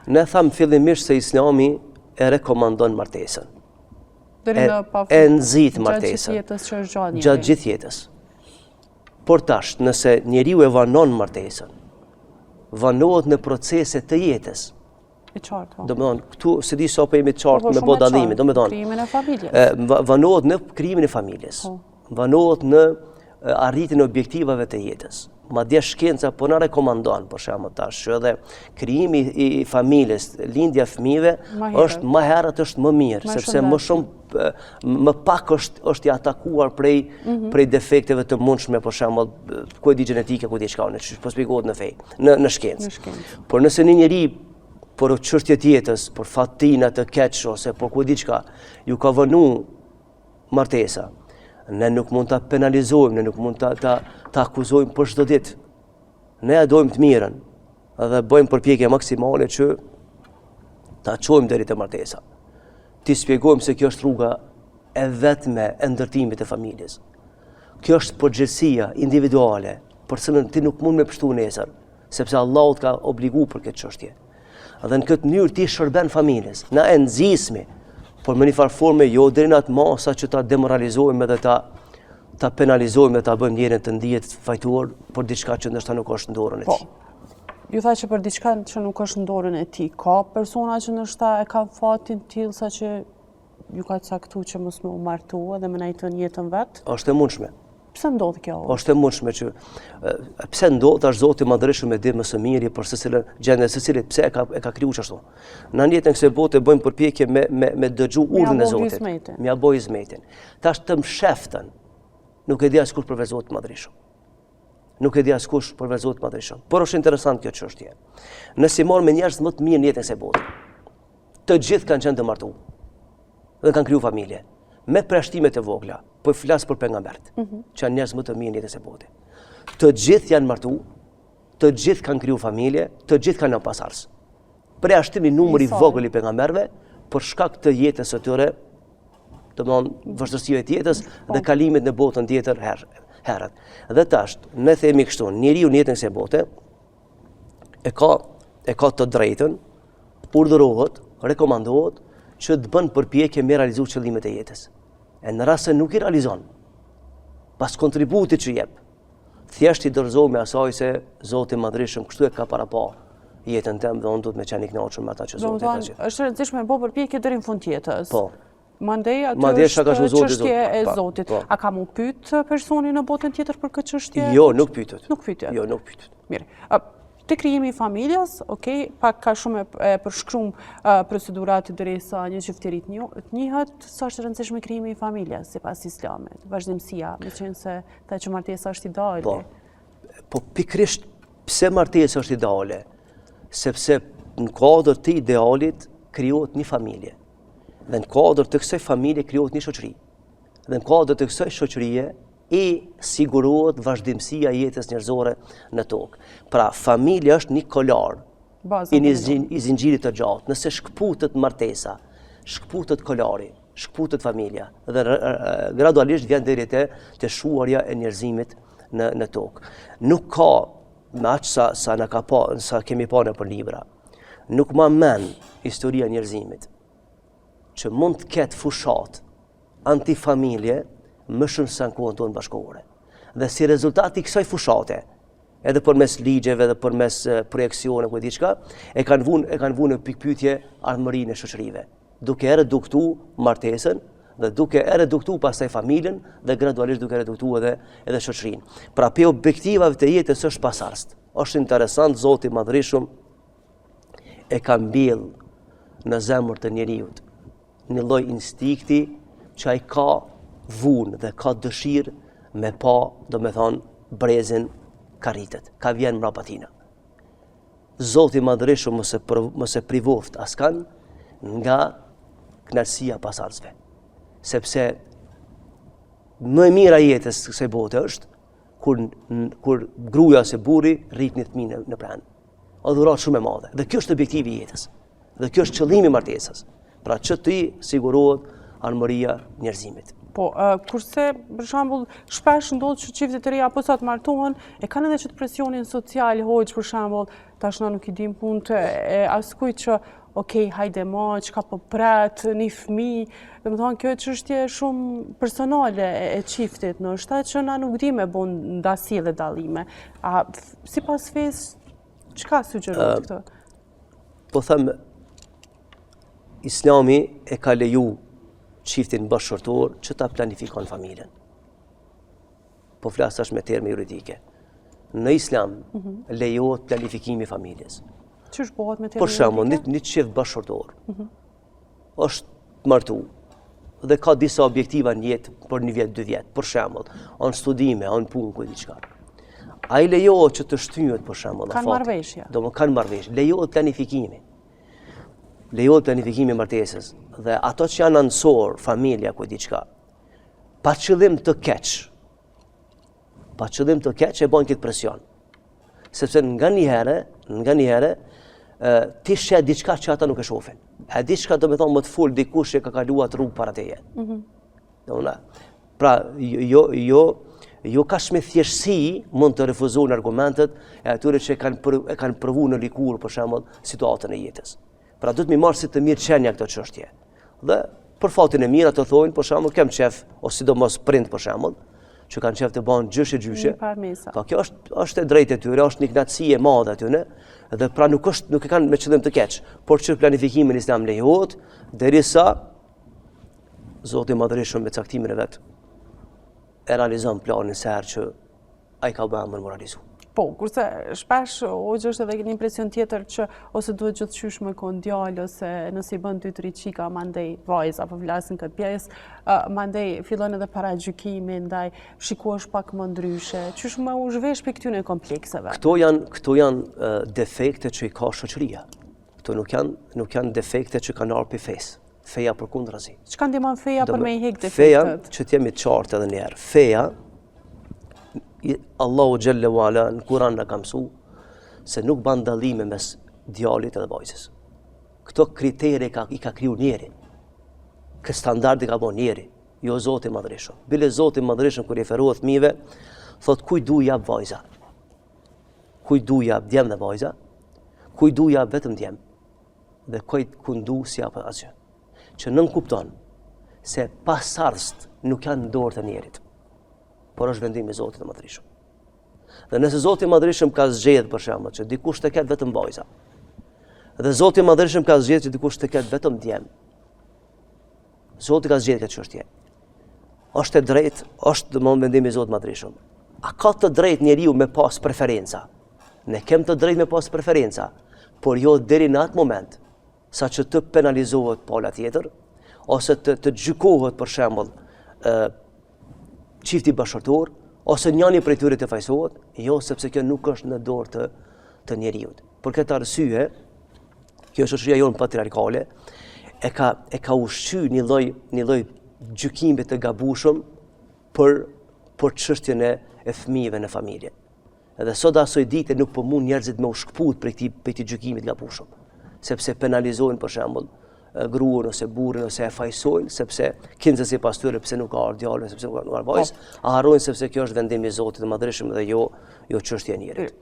Ne thamë fillimisht se Islami e rekomandon martesën. E nxit martesën. Gjatë gjithë jetës. Por tash, nëse njeriu e vanon martesën, vanohet në procese të jetës. Domethënë, këtu se di sa po jemi të qartë me bë dallimin, domethënë krijimin e familjes. Vanohet në krijimin e familjes. Vanohet në arritjen e objektivave të jetës. Madje shkenca po na rekomandon për shembull tash edhe krijimi i familjes, lindja e fëmijëve është më herët është më mirë, sepse më shumë më pak është i atakuar prej defekteve të mundshme, për shembull, ku e di gjenetike, ku e di çka, po shpjegohet në fe, në shkencë. Por nëse një njeri për çështje të jetës, për fatina të keq ose për ku e di çka, ju ka vënë martesa, ne nuk mund ta penalizojmë, ne nuk mund ta akuzojmë për çdo ditë. Ne e dojmë të mirën dhe bëjmë përpjekje maksimale që ta çojmë deri te martesa. Ti shpjegojmë se kjo është rruga e vetme e ndërtimit të familjes. Kjo është përgjegjësia individuale, për cilën ti nuk mund me pështu nesër, sepse Allahu të ka obliguar për këtë çështje. Dhe në këtë mënyrë ti shërben familjes. Na e nxismi, por me një farë forme jo deri në atë masa që ta demoralizojmë dhe ta penalizojmë dhe ta bëjmë njerin të ndihet fajtuar për diçka që ndoshta nuk është në dorën e tij. Ju tha që për diçka që nuk është në dorën e tij, ka persona që ndoshta e kanë fatin tillë sa që ju ka caktuar që mos më u martua dhe më najton jetën vet? Është e mundshme. Pse ndodh kjo? Është e mundshme që pse ndodh tash Zoti Madhërisht e di më së miri për secilën gjendje secilit pse e ka krijuar ashtu. Në jetën kësaj bote bëjmë përpjekje me dëgju urdhën e Zotit. Mja boj hizmetin. Tash të msheftën. Nuk e di askush përveç Zotit Madhërisht. Nuk e di askush përveç Zotit Madhërisht. Por është interesant kjo çështje. Nëse marr me njerëz më të mirë në jetën e kësaj bote, të gjithë kanë qenë të martuar dhe kanë krijuar familje. Me prashtimet e vogla, po flas për pejgambert, që janë njerëz më të mirë në jetën e kësaj bote. Të gjithë janë martuar, të gjithë kanë krijuar familje, të gjithë kanë pasardhës. Preashtimi numri i vogël i pejgamberëve për shkak të jetës së tyre, domthonë vështirësive të jetës dhe kalimit në botën tjetër herët. Dhe tash, ne themi kështu, njeriu në jetën e kësaj bote e ka të drejtën, urdhërohet, rekomandohet që të bën përpjekje me realizuar qëllimet e jetës. E në rast se nuk i realizon, pas kontributit që jep, thjesht i dorëzohet me asaj se Zoti Madhërisht kështu e ka para pa jetën tëmë dhe unë duhet me qenë i kënaqur me ata që Zoti ka qenë. Është rëndësishme me bë përpjekje deri në fund jetës. Po. Mandej aty është çështje e Zotit. A ka mu pyet personi në botën tjetër për këtë çështje? Jo, nuk pyetet. Nuk pyetet. Jo, nuk pyetet. Mirë. Te krijimi i familjes, pak ka shumë e përshkruam procedurat derisa një çiftëri të njihet, sa është e rëndësishme krijimi i familjes sipas Islamit, vazhdimësia, meqense se ta që martesa është ideale. Po pikërisht pse martesa është ideale? Sepse në kuadër të idealit krijohet një familje. Dhe në kuadër të kësaj familje krijohet një shoqëri. Dhe në kuadër të kësaj shoqërie sigurohet vazhdimësia e jetës njerëzore në tokë. Pra, familja është një kolar i zinxhirit të gjatë. Nëse shkputet martesa, shkputet kolari, shkputet familja dhe gradualisht vjen deri te shuarja e njerëzimit në tokë. Nuk ka me aq sa kemi pa nëpër libra. Nuk ma men historia e njerëzimit që mund të ketë fushat antifamilje më shumë se në kohën tonë bashkëkohore. Dhe si rezultati i kësaj fushate, edhe përmes ligjeve dhe përmes projeksione ku diçka, e kanë vënë në pikpyetje ardhmërinë e shoqërive, duke reduktu martesën dhe duke reduktu pastaj familjen dhe gradualisht duke reduktu edhe shoqërinë. Pra pe objektivave të jetës është pasardhës. Është interesant, Zoti Madhërisht e ka mbjell në zemër të njeriut një lloj instinkti që ai ka vunë dhe ka dëshirë me pa, do me thonë, brezin ka rritet, ka vjen mrapa tina. Zoti Madhërisht mos e privoft askan nga kënaqësia pasardhësve. Sepse më e mira jetës kësaj bote është kur gruaja ose burri rrit një fëmijë në pranë. O dhuratë shumë e madhe. Dhe kjo është objektivi i jetës. Dhe kjo është qëllimi i martesës. Pra që ti sigurohet armëria njerëzimit. Po, kurse, për shembull, shpesh ndodh që çiftet të reja apo sa të martohen, e kanë edhe çet presionin social, hoq për shembull, tash na nuk i dim punët e askujt që okej, hajde ma, çka po pret, një fëmijë, domethënë kjo çështje shumë personale e çiftit, ndoshta që na nuk di me bën ndasi dhe dallime. A sipas fesë, çka sugjerohet këtë? Po them, Islami e ka leju çiftin bashkërtor që ta planifikon familjen. Po flas tash me terme juridike. Në Islam lejohet planifikimi i familjes. Ç'është bëhet me terme Për shembull, një çift bashkëtor është martu dhe ka disa objektiva në jetë për 1 vjet, 2 vjet, për shembull, on studime, on punë, ku diçka. Ai lejohet që të shtyhet për shembull Kanë marrëveshje. Kanë marrëveshje. Lejohet planifikimi. Lejohet planifikimi i martesës dhe ato që janë ansor, familja, ku diçka, pa qëllim të keq. Pa qëllim të keq e bën këtë presion. Sepse nga një herë ti sheh diçka që ata nuk e shohin. E diçka do të thonë më të fol dikush që ka kaluar rrugë para teje. Pra jo kaq me thjeshtësi mund të refuzojnë argumentet e atyre që kanë provuar në likur për shembull situatën e jetës. Pra duhet mi marrë si të mirë qenja këtë çështje. Dhe për fatin e mirë ato thonë për shembull kem qef ose sidomos prind për shembull që kanë qef të banë gjyshe. Po kjo është e drejtë e tyre, është një kënaqësi e madhe aty, dhe pra nuk e kanë me qëllim të keq, por që planifikimin Islam lejohet derisa Zoti i Madhërisht me caktimin e vet e realizon planin se herë që ai ka bërë më realizu. Po, kurse shpesh hoxh është edhe një impresion tjetër që ose duhet gjithçysh me kon djalë ose nëse i bën 2-3 çika mandej vajza apo vlasin këtë pjesë, mandej fillon edhe paragjykimi ndaj shikosh pak më ndryshe. Qysh më u zhvesh për këtyre komplekseve? Këto janë defekte që i ka shoqëria. Këto nuk janë defekte që kanë ardhur pi fesë. Feja përkundrazi. Çka ndihmon feja për me i heq defektet? Feja, që t'jemi të qartë edhe një herë. Feja Allahu Gjelle wa Ala në Kur'an në ka mësu se nuk ban dallime mes djalit edhe vajzës. Këto kritere i ka kriju njeri. Këtë standard i ka bo njeri, jo Zoti i Madhërisht. Bile Zoti i Madhërisht kur i referohet fëmijëve, thot kuj du jap vajza. Kuj du jap djem dhe vajza, kuj du jap vetëm djem. Dhe kuj kundu si jap asgjë. Që nën kupton se pasardhëst nuk janë në dorë të njerit, por është vendimi i Zotit të Madhërisht. Dhe nëse Zoti i Madhërisht ka zgjedhur për shembull që dikush të ketë vetëm vajza, dhe Zoti i Madhërisht ka zgjedhur që dikush të ketë vetëm djem, Zoti ka zgjedhur këtë çështje. Është e drejtë, është domosdoshmë vendimi i Zotit të Madhërisht. A ka të drejtë njeriu me pas preferenca? Ne kem të drejtë me pas preferenca, por jo deri në atë moment sa që të penalizohet pala tjetër, ose të gjykohet për shembull çifti bashkëtor, ose njëri prej tyre të fajsohet, jo sepse kjo nuk është në dorë të njeriut. Për këtë arsye, kjo shoqëria jonë patriarkale e ka ushqyer një lloj gjykimi të gabueshëm për çështjen e fëmijëve në familje. Edhe sot asoj dite nuk po mund njerëzit me u shkput për këtij gjykimi të gabueshëm, sepse penalizojnë për shembull gruan ose burrin ose e fajsojnë sepse kinze sipas tyre pse nuk ka ardhur djalë, sepse nuk ka ardhur vajzë, harrojnë sepse kjo është vendimi i Zotit të Madhërisht dhe jo çështja e njerit.